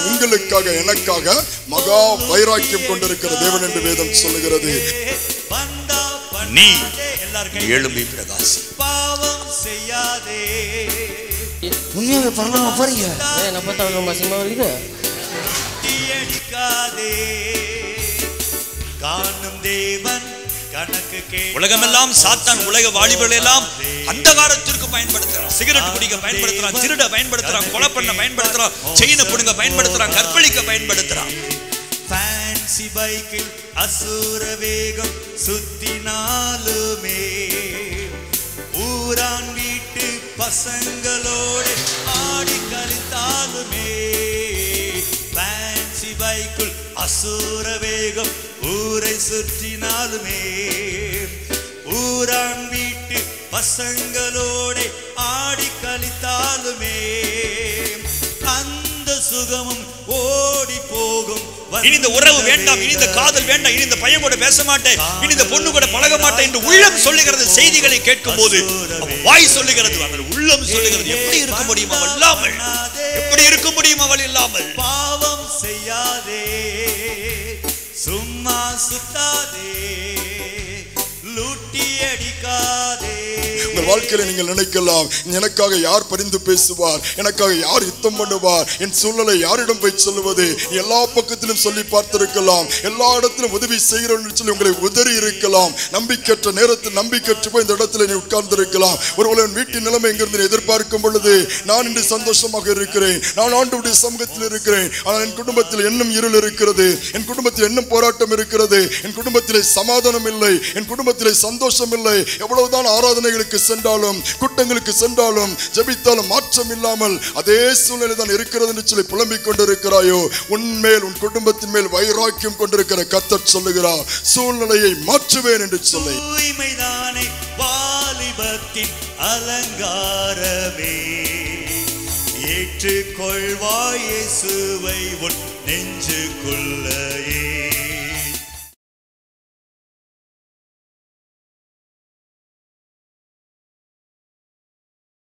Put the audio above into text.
உங்களுக்காக எனக்காக மகா வைராக்கியம் கொண்டிருக்கிற தேவன் என்று வேதம் சொல்லுகிறது. நீ எழும்பி பிரகாசி, பாவம் செய்யாதே. உண்மையாவே பரலோகம் போறீங்க? நான் பார்த்தா ரொம்ப அசிங்கமா இருக்குது. அடிக்காதே, காணும் தேவன் கணக்கு கேட்பார். உலகமெல்லாம் சாத்தான் உலக வாலிபர்கள் எல்லாம் அந்தகாரத்திற்கு பயன்படுத்துறான். சிகரெட் குடிக்க பயன்படுத்துறான், திருட பயன்படுத்துறான், கொலை பண்ண பயன்படுத்துறான், செயினை புடுங்க பயன்படுத்துறான், கற்பழிக்க பயன்படுத்துறான். ஃபேன்சி பைக்கில் அசுர வேகம் சுத்தினாலுமே, ஊரான் வீட்டு பசங்களோடு ஆடி கழித்தாலுமே, ஃபேன்சி பைக்குள் அசுர வேகம் ஊரை சுற்றினாலுமே, ஊரான் வீட்டு பசங்களோடு ஆடி கழித்தாலுமே, அந்த சுகமும் ஓடி போகும். இனி இந்த உறவு வேண்டாம், இனி இந்த காதல் வேண்டாம், இனி இந்த பையன் கூட பேச மாட்டேன், இனி இந்த பொண்ணு கூட பழக மாட்டேன் என்று உள்ளம் சொல்லுகிறது. செய்திகளை கேட்கும் போது வாய் சொல்லுகிறது, அந்த உள்ளம் சொல்லுகிறது. எப்படி இருக்க முடியும் அவள் இல்லாமல்? எப்படி இருக்க முடியும் அவள் இல்லாமல்? பாவம் செய்யாதே, சும்மா சுத்தாதே, லூட்டி அடிக்காதே. உங்கள் வாழ்க்கையில நீங்கள் நினைக்கலாம், எனக்காக யார் பரிந்து பேசுவார், எனக்காக யார் யுத்தம் பண்ணுவார், என் சூழ்நிலை யாரிடம் போய் சொல்லுவது? எல்லா பக்கத்திலும் சொல்லி பார்த்திருக்கலாம், எல்லா இடத்திலும் உதவி செய்கிறோம் சொல்லி உங்களை உதறி இருக்கலாம். நம்பிக்கையற்ற நேரத்தில் நம்பிக்கையற்று போய் இந்த இடத்துல நீ உட்கார்ந்து இருக்கலாம். ஒருவேளை வீட்டின் நிலைமை எங்கிருந்து எதிர்பார்க்கும் பொழுது நான் இன்று சந்தோஷமாக இருக்கிறேன், நான் ஆண்டவருடைய சமூகத்தில் இருக்கிறேன், ஆனால் என் குடும்பத்தில் இன்னும் இருள் இருக்கிறது, என் குடும்பத்தில் இன்னும் போராட்டம் இருக்கிறது, என் குடும்பத்திலே சமாதானம் இல்லை, என் குடும்பத்திலே சந்தோஷம் இல்லை. எவ்வளவுதான் ஆராதனைகளுக்கு சென்றாலும் கூட்டங்களுக்கு சென்றாலும் ஜெபித்தாலும் மாற்றம் இல்லாமல் அதே சூழ்நிலை தான் இருக்கிறது என்று சொல்லி புலம்பிக் கொண்டிருக்கிறாயோ, உன்மேல் உன் குடும்பத்தின் மேல் வைராக்கியம் கொண்டிருக்கிற கர்த்தர் சொல்லுகிறார், சூழ்நிலையை மாற்றுவேன் என்று சொல்லி. தூய்மைதானே வாலிபத்தின் அலங்காரமே, ஏற்றுக்கொள்வாய் இயேசுவை உன் நெஞ்சுக்குள்ளே.